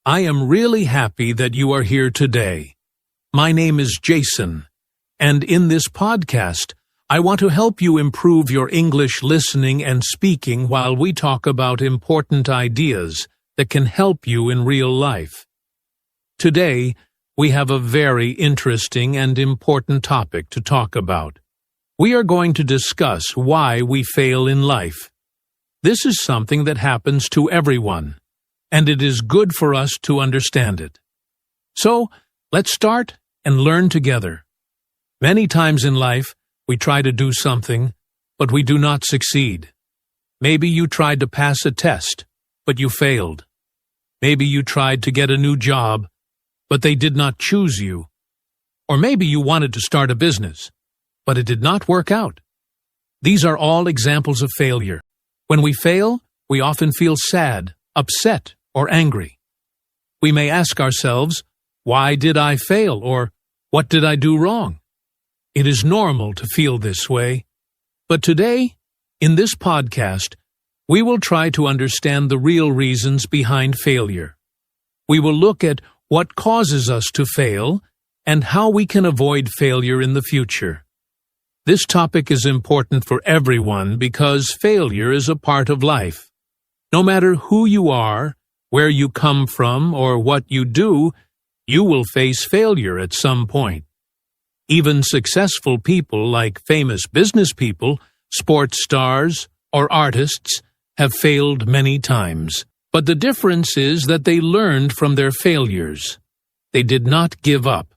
I am really happy that you are here today. My name is Jason, and in this podcast, I want to help you improve your English listening and speaking while we talk about important ideas that can help you in real life. Today, we have a very interesting and important topic to talk about. We are going to discuss why we fail in life. This is something that happens to everyone, and it is good for us to understand it. So, let's start and learn together. Many times in life, we try to do something, but we do not succeed. Maybe you tried to pass a test, but you failed. Maybe you tried to get a new job, but they did not choose you. Or maybe you wanted to start a business, but it did not work out. These are all examples of failure. When we fail, we often feel sad, upset, or angry. We may ask ourselves, why did I fail? Or what did I do wrong? It is normal to feel this way. But today, in this podcast, we will try to understand the real reasons behind failure. We will look at what causes us to fail and how we can avoid failure in the future. This topic is important for everyone because failure is a part of life. No matter who you are, where you come from, or what you do, you will face failure at some point. Even successful people like famous business people, sports stars, or artists have failed many times. But the difference is that they learned from their failures. They did not give up.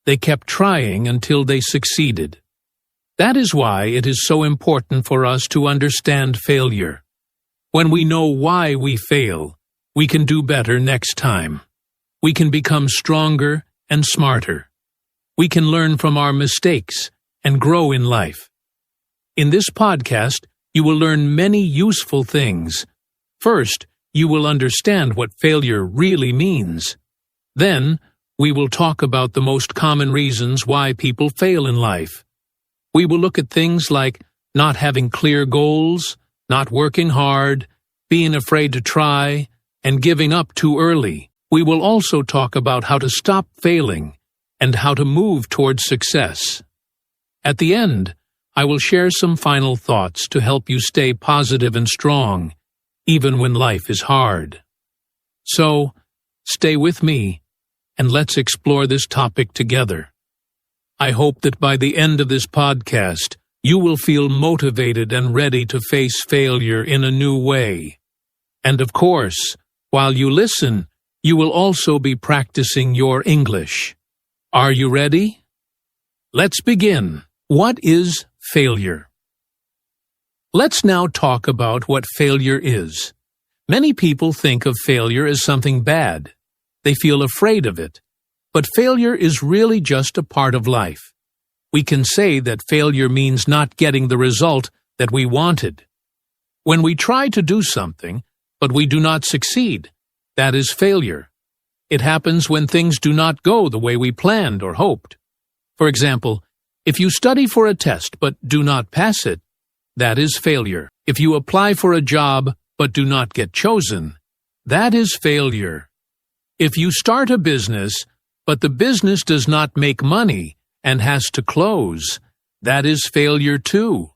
They kept trying until they succeeded. That is why it is so important for us to understand failure. When we know why we fail, we can do better next time. We can become stronger and smarter. We can learn from our mistakes and grow in life. In this podcast, you will learn many useful things. First, you will understand what failure really means. Then, we will talk about the most common reasons why people fail in life. We will look at things like not having clear goals, not working hard, being afraid to try, and giving up too early. We will also talk about how to stop failing and how to move towards success. At the end, I will share some final thoughts to help you stay positive and strong, even when life is hard. So, stay with me, and let's explore this topic together. I hope that by the end of this podcast, you will feel motivated and ready to face failure in a new way. And of course, while you listen, you will also be practicing your English. Are you ready? Let's begin. What is failure? Let's now talk about what failure is. Many people think of failure as something bad. They feel afraid of it. But failure is really just a part of life. We can say that failure means not getting the result that we wanted. When we try to do something, but we do not succeed, that is failure. It happens when things do not go the way we planned or hoped. For example, if you study for a test but do not pass it, that is failure. If you apply for a job but do not get chosen, that is failure. If you start a business but the business does not make money and has to close, that is failure too.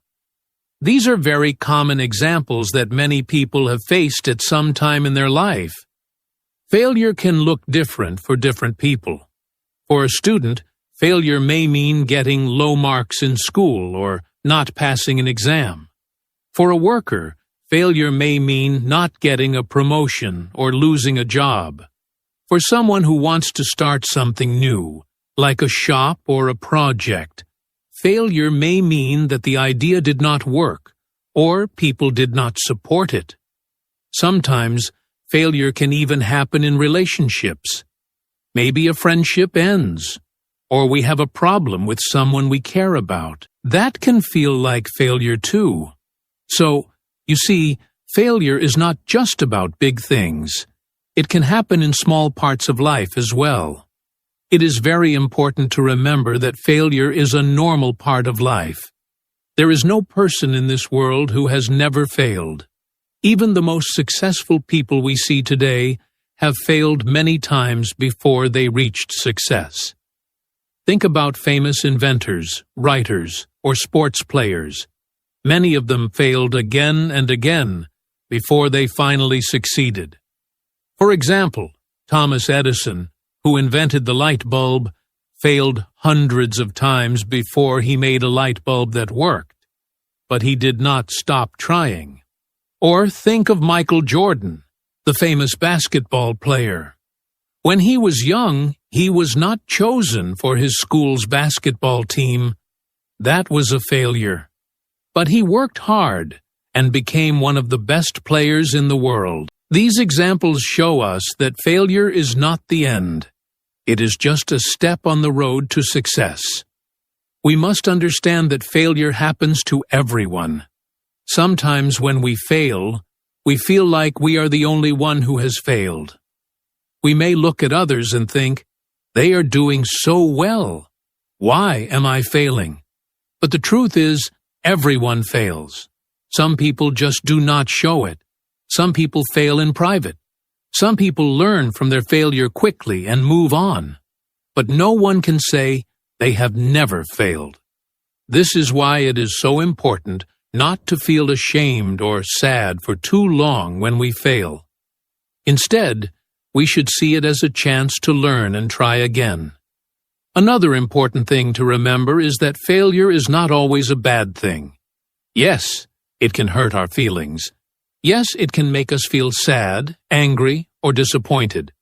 These are very common examples that many people have faced at some time in their life. Failure can look different for different people. For a student, failure may mean getting low marks in school or not passing an exam. For a worker, failure may mean not getting a promotion or losing a job. For someone who wants to start something new, like a shop or a project, failure may mean that the idea did not work or people did not support it. Sometimes, failure can even happen in relationships. Maybe a friendship ends, or we have a problem with someone we care about. That can feel like failure too. So, you see, failure is not just about big things. It can happen in small parts of life as well. It is very important to remember that failure is a normal part of life. There is no person in this world who has never failed. Even the most successful people we see today have failed many times before they reached success. Think about famous inventors, writers, or sports players. Many of them failed again and again before they finally succeeded. For example, Thomas Edison, who invented the light bulb, failed hundreds of times before he made a light bulb that worked, but he did not stop trying. Or think of Michael Jordan, the famous basketball player. When he was young, he was not chosen for his school's basketball team. That was a failure. But he worked hard and became one of the best players in the world. These examples show us that failure is not the end. It is just a step on the road to success. We must understand that failure happens to everyone. Sometimes when we fail, we feel like we are the only one who has failed. We may look at others and think, they are doing so well. Why am I failing? But the truth is, everyone fails. Some people just do not show it. Some people fail in private. Some people learn from their failure quickly and move on. But no one can say they have never failed. This is why it is so important not to feel ashamed or sad for too long when we fail. Instead, we should see it as a chance to learn and try again. Another important thing to remember is that failure is not always a bad thing. Yes, it can hurt our feelings. Yes, it can make us feel sad, angry, or disappointed.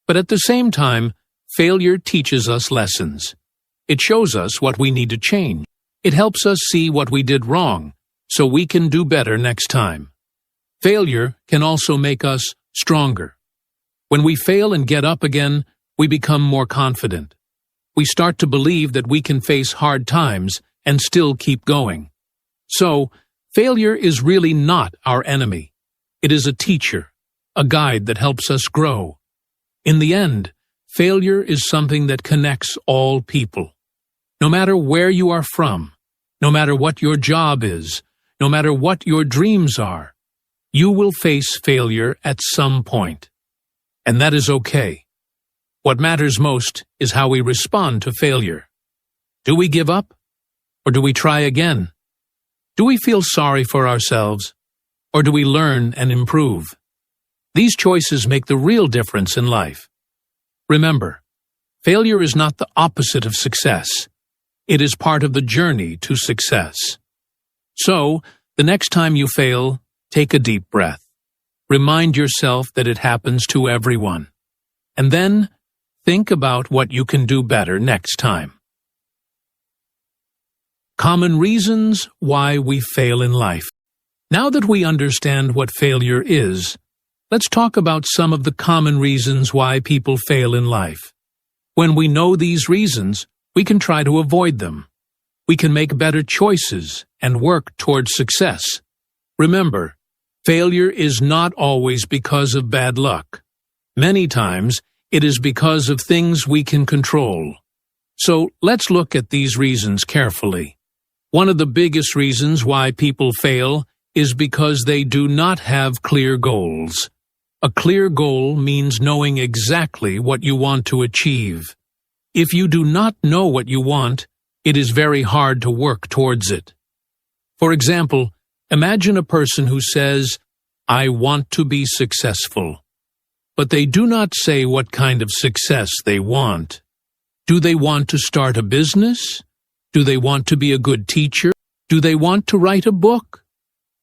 But at the same time, failure teaches us lessons. It shows us what we need to change. It helps us see what we did wrong, so we can do better next time. Failure can also make us stronger. When we fail and get up again, we become more confident. We start to believe that we can face hard times and still keep going. So, failure is really not our enemy. It is a teacher, a guide that helps us grow. In the end, failure is something that connects all people. No matter where you are from, no matter what your job is, no matter what your dreams are, you will face failure at some point. And that is okay. What matters most is how we respond to failure. Do we give up? Or do we try again? Do we feel sorry for ourselves? Or do we learn and improve? These choices make the real difference in life. Remember, failure is not the opposite of success. It is part of the journey to success. So, the next time you fail, take a deep breath. Remind yourself that it happens to everyone. And then, think about what you can do better next time. Common reasons why we fail in life. Now that we understand what failure is, let's talk about some of the common reasons why people fail in life. When we know these reasons, we can try to avoid them. We can make better choices and work towards success. Remember, failure is not always because of bad luck. Many times, it is because of things we can control. So, let's look at these reasons carefully. One of the biggest reasons why people fail is because they do not have clear goals. A clear goal means knowing exactly what you want to achieve. If you do not know what you want, it is very hard to work towards it. For example, imagine a person who says, "I want to be successful," but they do not say what kind of success they want. Do they want to start a business? Do they want to be a good teacher? Do they want to write a book?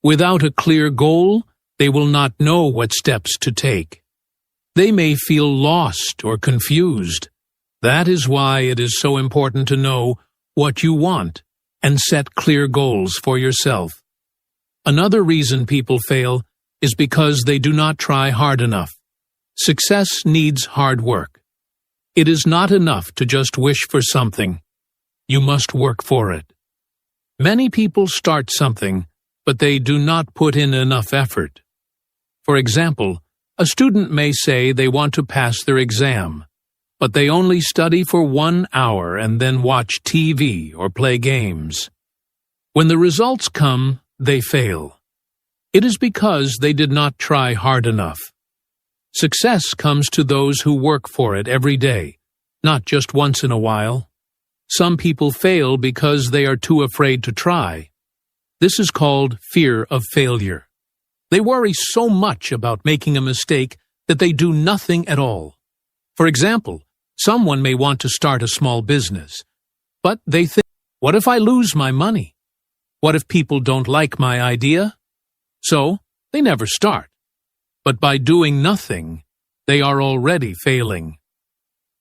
Without a clear goal, they will not know what steps to take. They may feel lost or confused. That is why it is so important to know what you want and set clear goals for yourself. Another reason people fail is because they do not try hard enough. Success needs hard work. It is not enough to just wish for something. You must work for it. Many people start something, but they do not put in enough effort. For example, a student may say they want to pass their exam, but they only study for 1 hour and then watch TV or play games. When the results come, they fail. It is because they did not try hard enough. Success comes to those who work for it every day, not just once in a while. Some people fail because they are too afraid to try. This is called fear of failure. They worry so much about making a mistake that they do nothing at all. For example, someone may want to start a small business, but they think, what if I lose my money? What if people don't like my idea? So, they never start. But by doing nothing, they are already failing.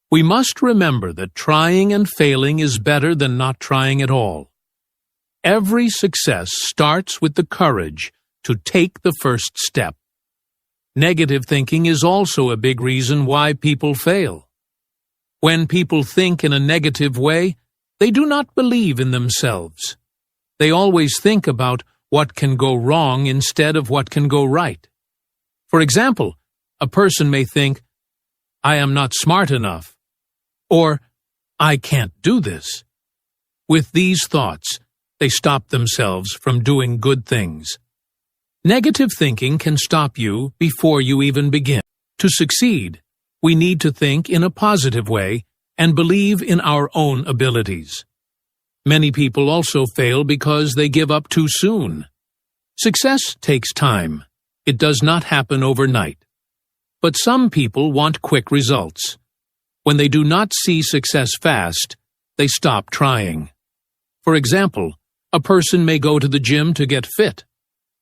We must remember that trying and failing is better than not trying at all. Every success starts with the courage to take the first step. Negative thinking is also a big reason why people fail. When people think in a negative way, they do not believe in themselves. They always think about what can go wrong instead of what can go right. For example, a person may think, I am not smart enough, or I can't do this. With these thoughts, they stop themselves from doing good things. Negative thinking can stop you before you even begin. To succeed, we need to think in a positive way and believe in our own abilities. Many people also fail because they give up too soon. Success takes time. It does not happen overnight. But some people want quick results. When they do not see success fast, they stop trying. For example, a person may go to the gym to get fit.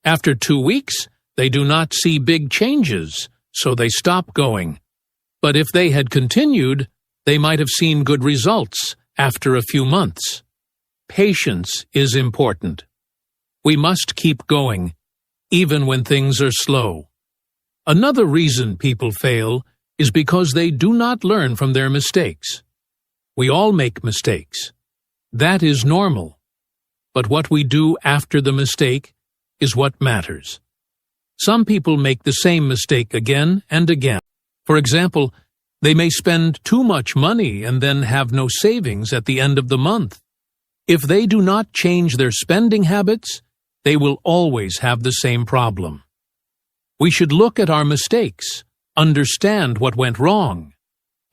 After 2 weeks, they do not see big changes, so they stop going. But if they had continued, they might have seen good results after a few months. Patience is important. We must keep going, even when things are slow. Another reason people fail is because they do not learn from their mistakes. We all make mistakes. That is normal. But what we do after the mistake is what matters. Some people make the same mistake again and again. For example, they may spend too much money and then have no savings at the end of the month. If they do not change their spending habits, they will always have the same problem. We should look at our mistakes, understand what went wrong,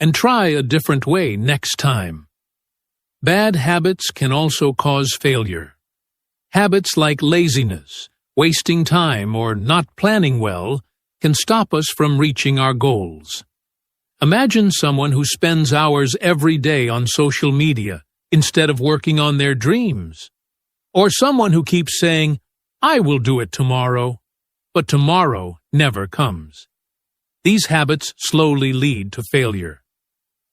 and try a different way next time. Bad habits can also cause failure. Habits like laziness, wasting time, or not planning well can stop us from reaching our goals. Imagine someone who spends hours every day on social media instead of working on their dreams. Or someone who keeps saying, I will do it tomorrow, but tomorrow never comes. These habits slowly lead to failure.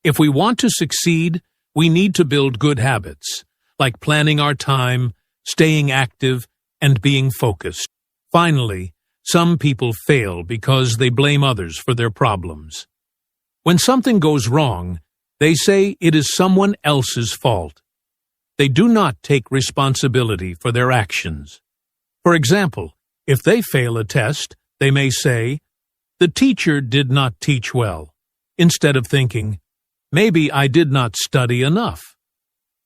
If we want to succeed, we need to build good habits, like planning our time, staying active, and being focused. Finally, some people fail because they blame others for their problems. When something goes wrong, they say it is someone else's fault. They do not take responsibility for their actions. For example, if they fail a test, they may say, the teacher did not teach well, instead of thinking, maybe I did not study enough.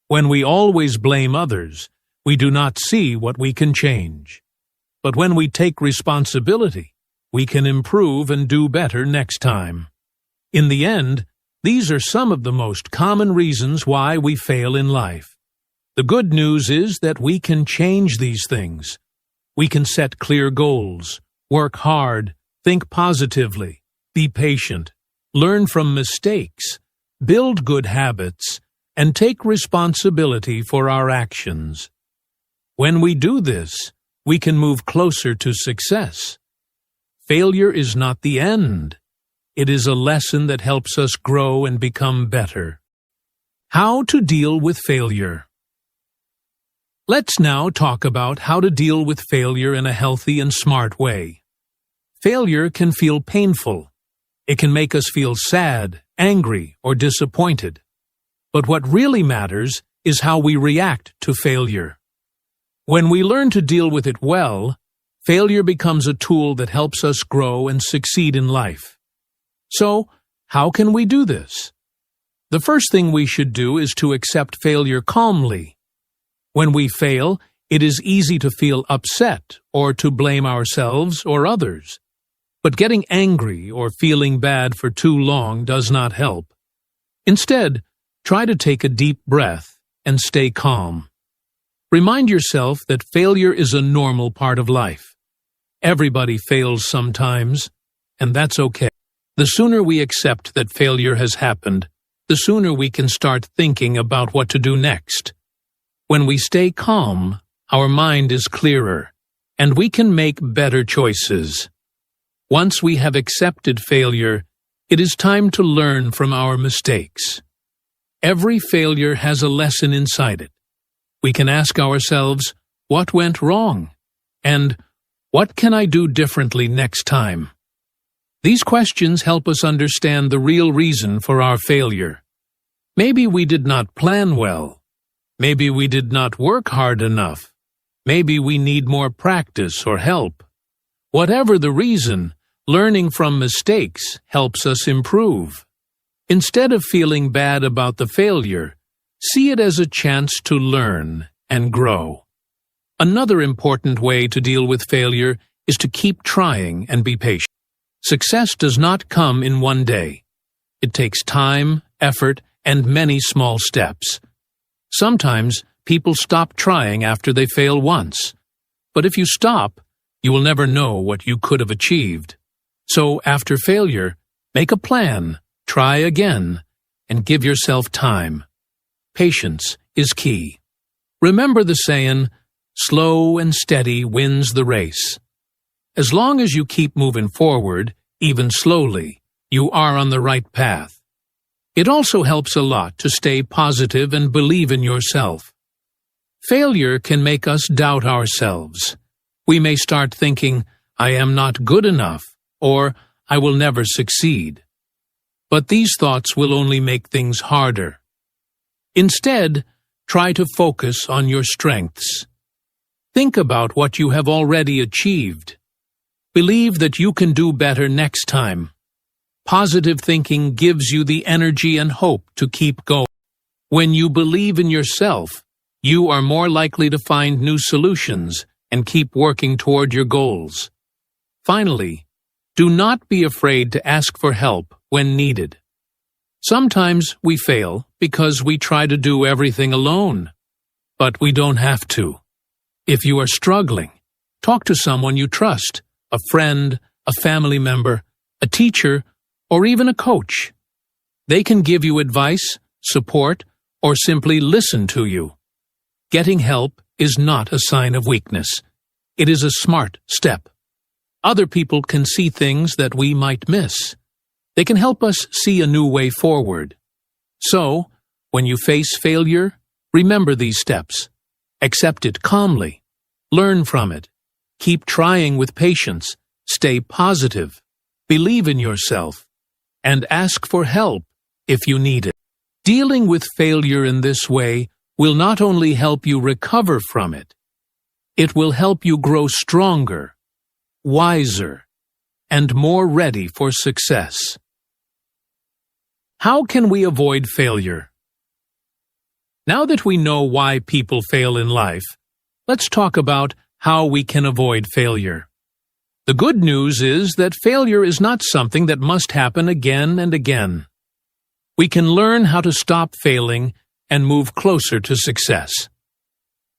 When we always blame others, we do not see what we can change. But when we take responsibility, we can improve and do better next time. In the end, these are some of the most common reasons why we fail in life. The good news is that we can change these things. We can set clear goals, work hard, think positively, be patient, learn from mistakes, build good habits, and take responsibility for our actions. When we do this, we can move closer to success. Failure is not the end. It is a lesson that helps us grow and become better. How to deal with failure. Let's now talk about how to deal with failure in a healthy and smart way. Failure can feel painful. It can make us feel sad, angry, or disappointed. But what really matters is how we react to failure. When we learn to deal with it well, failure becomes a tool that helps us grow and succeed in life. So, how can we do this? The first thing we should do is to accept failure calmly. When we fail, it is easy to feel upset or to blame ourselves or others. But getting angry or feeling bad for too long does not help. Instead, try to take a deep breath and stay calm. Remind yourself that failure is a normal part of life. Everybody fails sometimes, and that's okay. The sooner we accept that failure has happened, the sooner we can start thinking about what to do next. When we stay calm, our mind is clearer, and we can make better choices. Once we have accepted failure, it is time to learn from our mistakes. Every failure has a lesson inside it. We can ask ourselves, what went wrong? And what can I do differently next time? These questions help us understand the real reason for our failure. Maybe we did not plan well. Maybe we did not work hard enough. Maybe we need more practice or help. Whatever the reason, learning from mistakes helps us improve. Instead of feeling bad about the failure, see it as a chance to learn and grow. Another important way to deal with failure is to keep trying and be patient. Success does not come in one day. It takes time, effort, and many small steps. Sometimes people stop trying after they fail once. But if you stop, you will never know what you could have achieved. So after failure, make a plan, try again, and give yourself time. Patience is key. Remember the saying, slow and steady wins the race. As long as you keep moving forward, even slowly, you are on the right path. It also helps a lot to stay positive and believe in yourself. Failure can make us doubt ourselves. We may start thinking, I am not good enough, or I will never succeed. But these thoughts will only make things harder. Instead, try to focus on your strengths. Think about what you have already achieved. Believe that you can do better next time. Positive thinking gives you the energy and hope to keep going. When you believe in yourself, you are more likely to find new solutions and keep working toward your goals. Finally, do not be afraid to ask for help when needed. Sometimes we fail because we try to do everything alone, but we don't have to. If you are struggling, talk to someone you trust, a friend, a family member, a teacher, or even a coach. They can give you advice, support, or simply listen to you. Getting help is not a sign of weakness. It is a smart step. Other people can see things that we might miss. They can help us see a new way forward. So, when you face failure, remember these steps. Accept it calmly. Learn from it. Keep trying with patience. Stay positive. Believe in yourself. And ask for help if you need it. Dealing with failure in this way will not only help you recover from it, it will help you grow stronger, wiser, and more ready for success. How can we avoid failure? Now that we know why people fail in life, let's talk about how we can avoid failure. The good news is that failure is not something that must happen again and again. We can learn how to stop failing and move closer to success.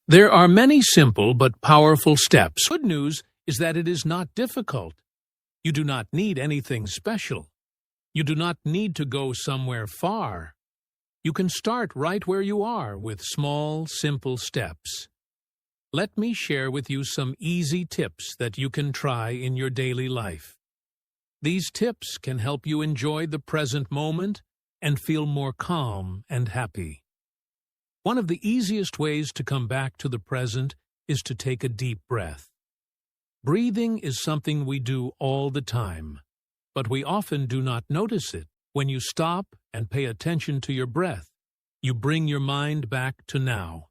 There are many simple but powerful steps. Good news is that it is not difficult. You do not need anything special. You do not need to go somewhere far. You can start right where you are with small, simple steps. Let me share with you some easy tips that you can try in your daily life. These tips can help you enjoy the present moment and feel more calm and happy. One of the easiest ways to come back to the present is to take a deep breath. Breathing is something we do all the time, but we often do not notice it. When you stop and pay attention to your breath, you bring your mind back to now.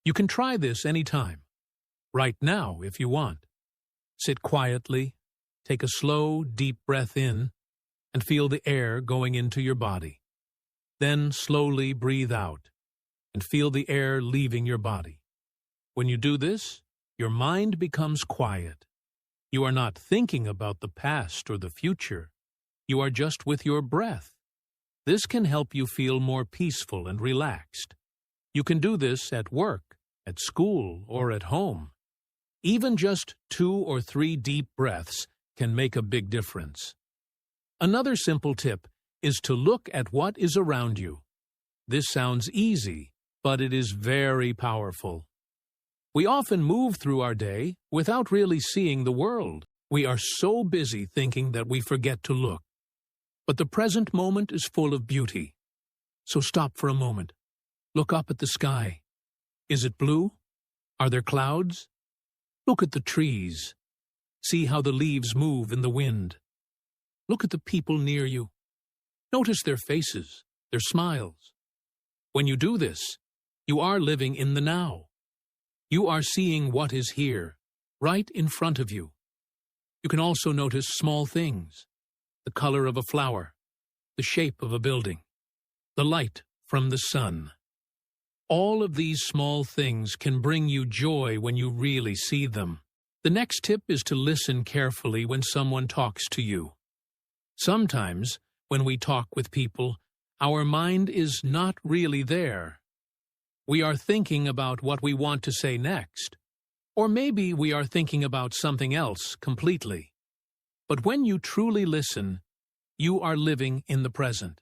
You can try this anytime, right now if you want. Sit quietly, take a slow, deep breath in, and feel the air going into your body. Then slowly breathe out, and feel the air leaving your body. When you do this, your mind becomes quiet. You are not thinking about the past or the future. You are just with your breath. This can help you feel more peaceful and relaxed. You can do this at work, at school, or at home. Even just 2 or 3 deep breaths can make a big difference. Another simple tip is to look at what is around you. This sounds easy, but it is very powerful. We often move through our day without really seeing the world. We are so busy thinking that we forget to look. But the present moment is full of beauty. So stop for a moment. Look up at the sky. Is it blue? Are there clouds? Look at the trees. See how the leaves move in the wind. Look at the people near you. Notice their faces, their smiles. When you do this, you are living in the now. You are seeing what is here, right in front of you. You can also notice small things, the color of a flower, the shape of a building, the light from the sun. All of these small things can bring you joy when you really see them. The next tip is to listen carefully when someone talks to you. Sometimes, when we talk with people, our mind is not really there. We are thinking about what we want to say next. Or maybe we are thinking about something else completely. But when you truly listen, you are living in the present.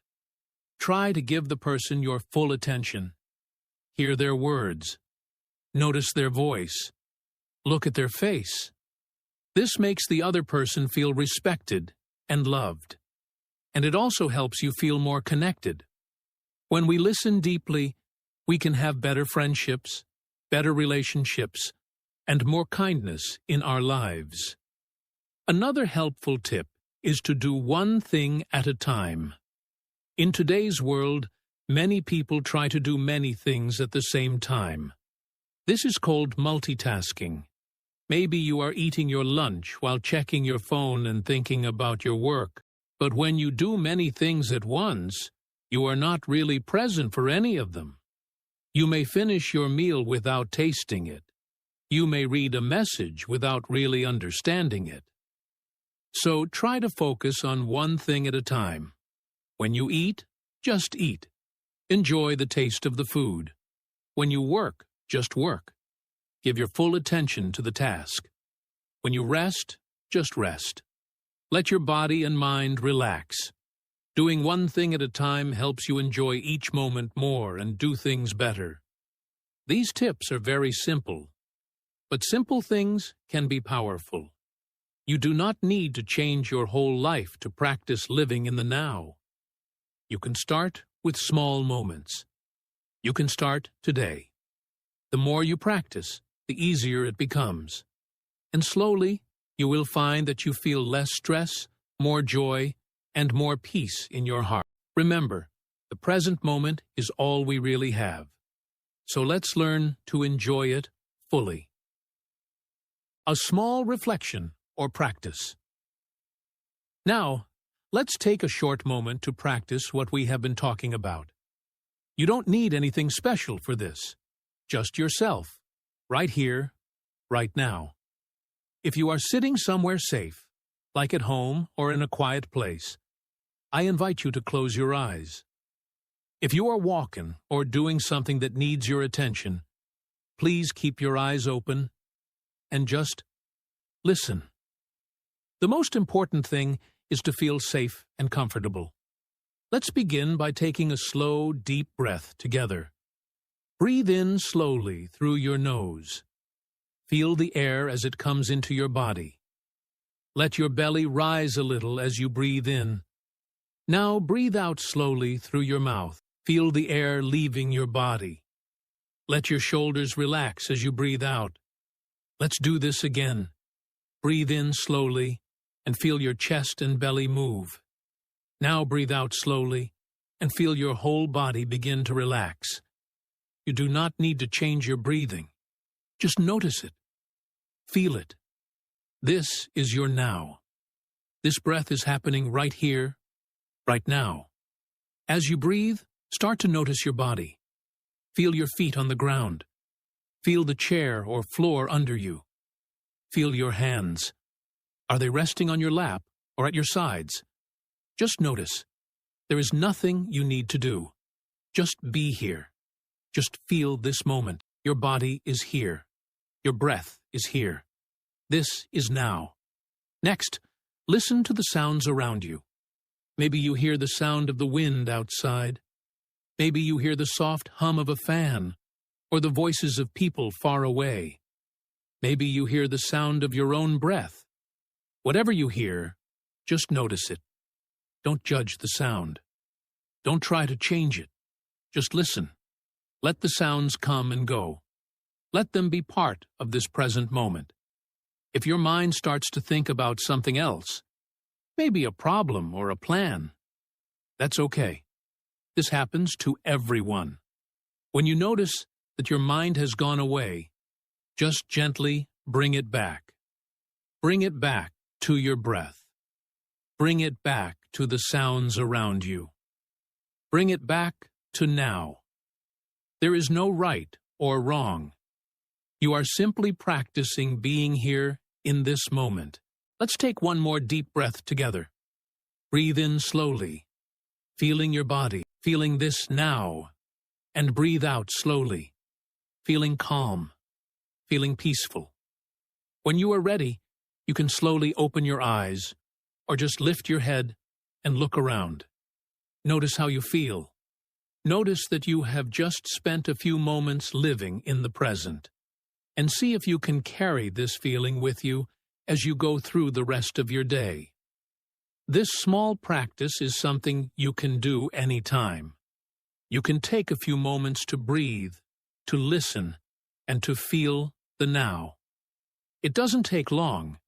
Try to give the person your full attention. Hear their words. Notice their voice. Look at their face. This makes the other person feel respected and loved. And it also helps you feel more connected. When we listen deeply, we can have better friendships, better relationships, and more kindness in our lives. Another helpful tip is to do one thing at a time. In today's world, many people try to do many things at the same time. This is called multitasking. Maybe you are eating your lunch while checking your phone and thinking about your work. But when you do many things at once, you are not really present for any of them. You may finish your meal without tasting it. You may read a message without really understanding it. So try to focus on one thing at a time. When you eat, just eat. Enjoy the taste of the food. When you work, just work. Give your full attention to the task. When you rest, just rest. Let your body and mind relax. Doing one thing at a time helps you enjoy each moment more and do things better. These tips are very simple, but simple things can be powerful. You do not need to change your whole life to practice living in the now. You can start with small moments. You can start today. The more you practice, the easier it becomes. And slowly, you will find that you feel less stress, more joy, and more peace in your heart. Remember, the present moment is all we really have. So let's learn to enjoy it fully. A small reflection or practice. Now, let's take a short moment to practice what we have been talking about. You don't need anything special for this. Just yourself, right here, right now. If you are sitting somewhere safe, like at home or in a quiet place, I invite you to close your eyes. If you are walking or doing something that needs your attention, please keep your eyes open and just listen. The most important thing is to feel safe and comfortable. Let's begin by taking a slow, deep breath together. Breathe in slowly through your nose. Feel the air as it comes into your body. Let your belly rise a little as you breathe in. Now breathe out slowly through your mouth. Feel the air leaving your body. Let your shoulders relax as you breathe out. Let's do this again. Breathe in slowly and feel your chest and belly move. Now breathe out slowly and feel your whole body begin to relax. You do not need to change your breathing. Just notice it. Feel it. This is your now. This breath is happening right here, right now. As you breathe, start to notice your body. Feel your feet on the ground. Feel the chair or floor under you. Feel your hands. Are they resting on your lap or at your sides? Just notice. There is nothing you need to do. Just be here. Just feel this moment. Your body is here. Your breath is here. This is now. Next, listen to the sounds around you. Maybe you hear the sound of the wind outside. Maybe you hear the soft hum of a fan, or the voices of people far away. Maybe you hear the sound of your own breath. Whatever you hear, just notice it. Don't judge the sound. Don't try to change it. Just listen. Let the sounds come and go. Let them be part of this present moment. If your mind starts to think about something else, maybe a problem or a plan, that's okay. This happens to everyone. When you notice that your mind has gone away, just gently bring it back. Bring it back to your breath. Bring it back to the sounds around you. Bring it back to now. There is no right or wrong. You are simply practicing being here in this moment. Let's take one more deep breath together. Breathe in slowly, feeling your body, feeling this now, and breathe out slowly, feeling calm, feeling peaceful. When you are ready, you can slowly open your eyes or just lift your head and look around. Notice how you feel. Notice that you have just spent a few moments living in the present, and see if you can carry this feeling with you as you go through the rest of your day. This small practice is something you can do anytime. You can take a few moments to breathe, to listen, and to feel the now. It doesn't take long,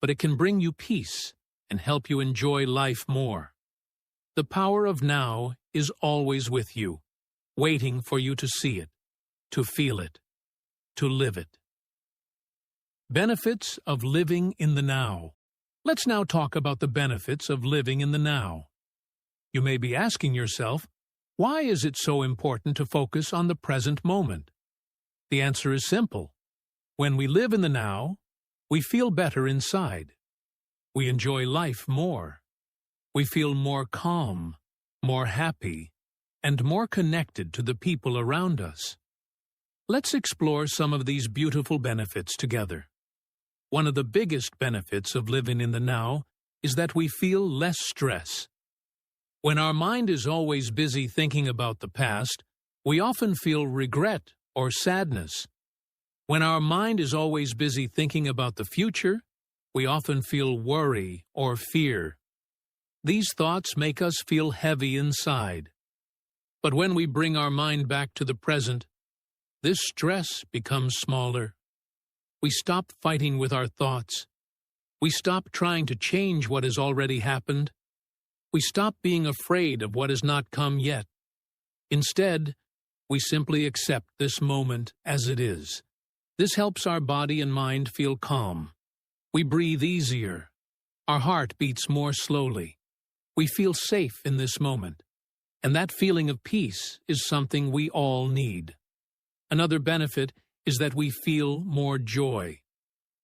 but it can bring you peace and help you enjoy life more. The power of now is always with you, waiting for you to see it, to feel it, to live it. Benefits of living in the now. Let's now talk about the benefits of living in the now. You may be asking yourself, why is it so important to focus on the present moment? The answer is simple. When we live in the now, we feel better inside. We enjoy life more. We feel more calm, more happy, and more connected to the people around us. Let's explore some of these beautiful benefits together. One of the biggest benefits of living in the now is that we feel less stress. When our mind is always busy thinking about the past, we often feel regret or sadness. When our mind is always busy thinking about the future, we often feel worry or fear. These thoughts make us feel heavy inside. But when we bring our mind back to the present, this stress becomes smaller. We stop fighting with our thoughts. We stop trying to change what has already happened. We stop being afraid of what has not come yet. Instead, we simply accept this moment as it is. This helps our body and mind feel calm. We breathe easier. Our heart beats more slowly. We feel safe in this moment. And that feeling of peace is something we all need. Another benefit is that we feel more joy.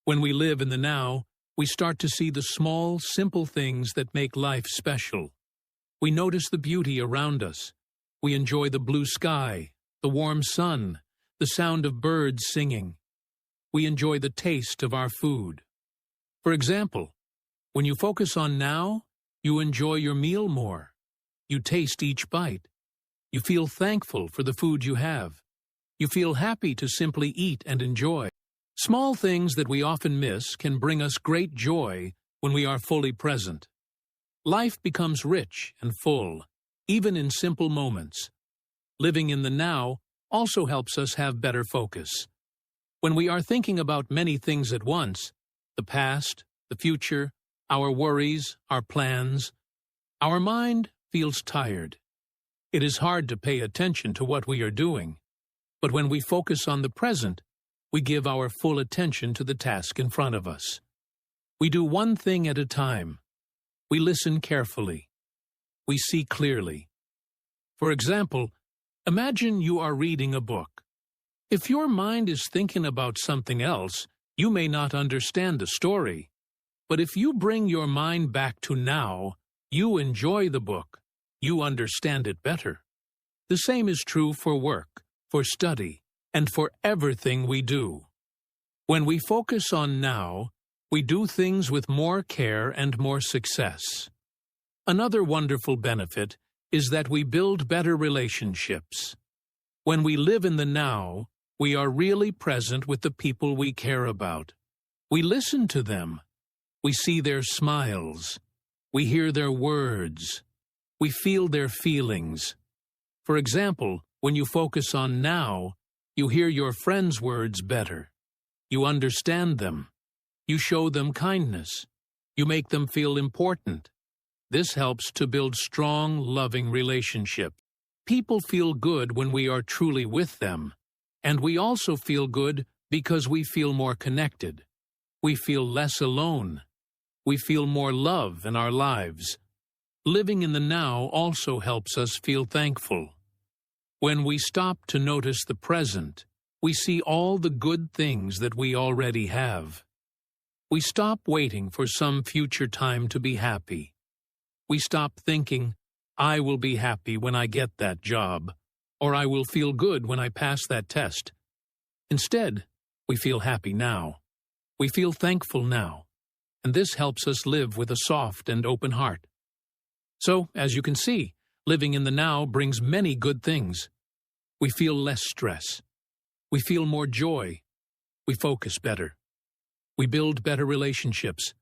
When we live in the now, we start to see the small, simple things that make life special. We notice the beauty around us. We enjoy the blue sky, the warm sun, the sound of birds singing. We enjoy the taste of our food. For example, when you focus on now, you enjoy your meal more. You taste each bite. You feel thankful for the food you have. You feel happy to simply eat and enjoy. Small things that we often miss can bring us great joy when we are fully present. Life becomes rich and full, even in simple moments. Living in the now also helps us have better focus. When we are thinking about many things at once, the past, the future, our worries, our plans, our mind feels tired. It is hard to pay attention to what we are doing. But when we focus on the present, we give our full attention to the task in front of us. We do one thing at a time. We listen carefully. We see clearly. For example, imagine you are reading a book. If your mind is thinking about something else, you may not understand the story. But if you bring your mind back to now, you enjoy the book. You understand it better. The same is true for work, for study, and for everything we do. When we focus on now, we do things with more care and more success. Another wonderful benefit is that we build better relationships. When we live in the now, we are really present with the people we care about. We listen to them. We see their smiles. We hear their words. We feel their feelings. For example, when you focus on now, you hear your friends' words better. You understand them. You show them kindness. You make them feel important. This helps to build strong, loving relationships. People feel good when we are truly with them, and we also feel good because we feel more connected. We feel less alone. We feel more love in our lives. Living in the now also helps us feel thankful. When we stop to notice the present, we see all the good things that we already have. We stop waiting for some future time to be happy. We stop thinking, I will be happy when I get that job, or I will feel good when I pass that test. Instead, we feel happy now. We feel thankful now, and this helps us live with a soft and open heart. So, as you can see, living in the now brings many good things. We feel less stress. We feel more joy. We focus better. We build better relationships.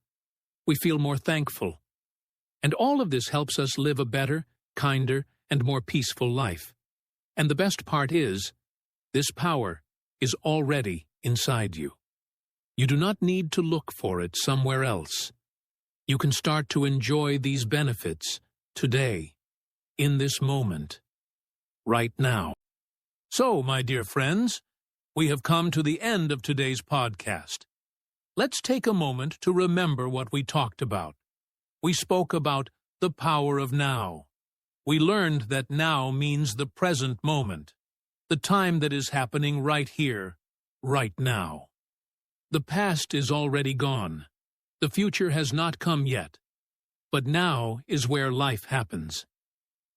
We feel more thankful. And all of this helps us live a better, kinder, and more peaceful life. And the best part is, this power is already inside you. You do not need to look for it somewhere else. You can start to enjoy these benefits today, in this moment, right now. So, my dear friends, we have come to the end of today's podcast. Let's take a moment to remember what we talked about. We spoke about the power of now. We learned that now means the present moment, the time that is happening right here, right now. The past is already gone. The future has not come yet. But now is where life happens.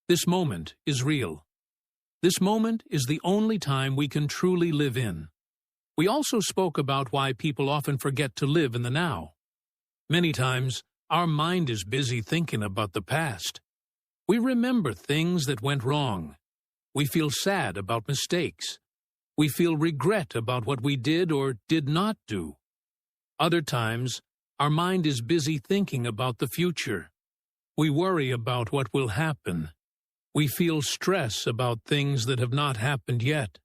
This moment is real. This moment is the only time we can truly live in. We also spoke about why people often forget to live in the now. Many times, our mind is busy thinking about the past. We remember things that went wrong. We feel sad about mistakes. We feel regret about what we did or did not do. Other times, our mind is busy thinking about the future. We worry about what will happen. We feel stress about things that have not happened yet.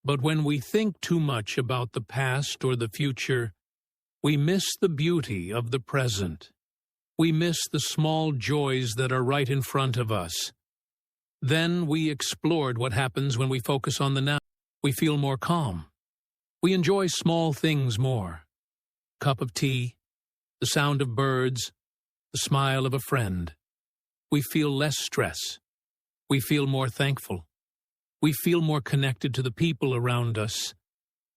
But when we think too much about the past or the future, we miss the beauty of the present. We miss the small joys that are right in front of us. Then we explored what happens when we focus on the now. We feel more calm. We enjoy small things more. Cup of tea, the sound of birds, the smile of a friend. We feel less stress. We feel more thankful. We feel more connected to the people around us.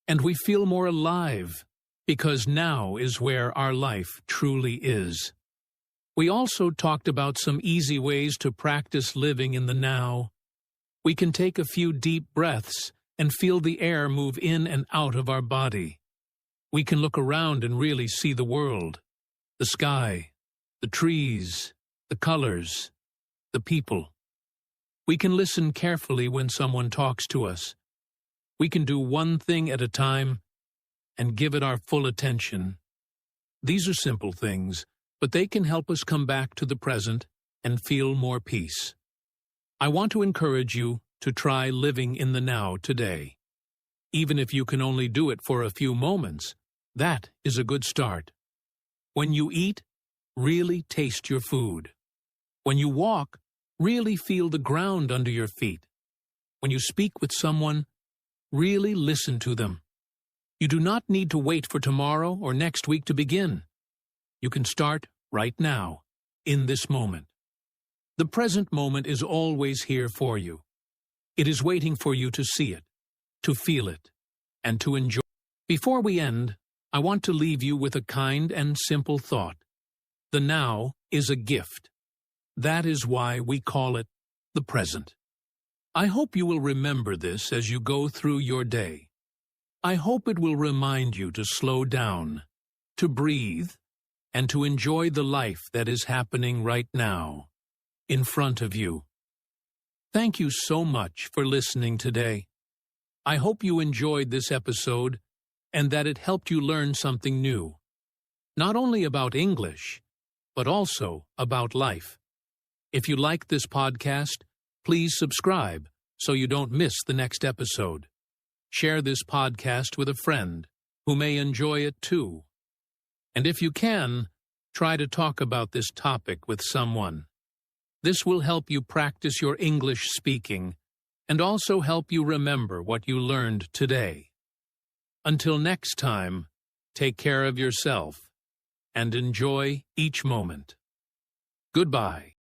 And we feel more alive, because now is where our life truly is. We also talked about some easy ways to practice living in the now. We can take a few deep breaths and feel the air move in and out of our body. We can look around and really see the world, the sky, the trees, the colors, the people. We can listen carefully when someone talks to us. We can do one thing at a time and give it our full attention. These are simple things, but they can help us come back to the present and feel more peace. I want to encourage you to try living in the now today. Even if you can only do it for a few moments, that is a good start. When you eat, really taste your food. When you walk, really feel the ground under your feet. When you speak with someone, really listen to them. You do not need to wait for tomorrow or next week to begin. You can start right now, in this moment. The present moment is always here for you. It is waiting for you to see it, to feel it, and to enjoy. Before we end, I want to leave you with a kind and simple thought. The now is a gift. That is why we call it the present. I hope you will remember this as you go through your day. I hope it will remind you to slow down, to breathe, and to enjoy the life that is happening right now, in front of you. Thank you so much for listening today. I hope you enjoyed this episode and that it helped you learn something new, not only about English, but also about life. If you like this podcast, please subscribe so you don't miss the next episode. Share this podcast with a friend who may enjoy it too. And if you can, try to talk about this topic with someone. This will help you practice your English speaking and also help you remember what you learned today. Until next time, take care of yourself and enjoy each moment. Goodbye.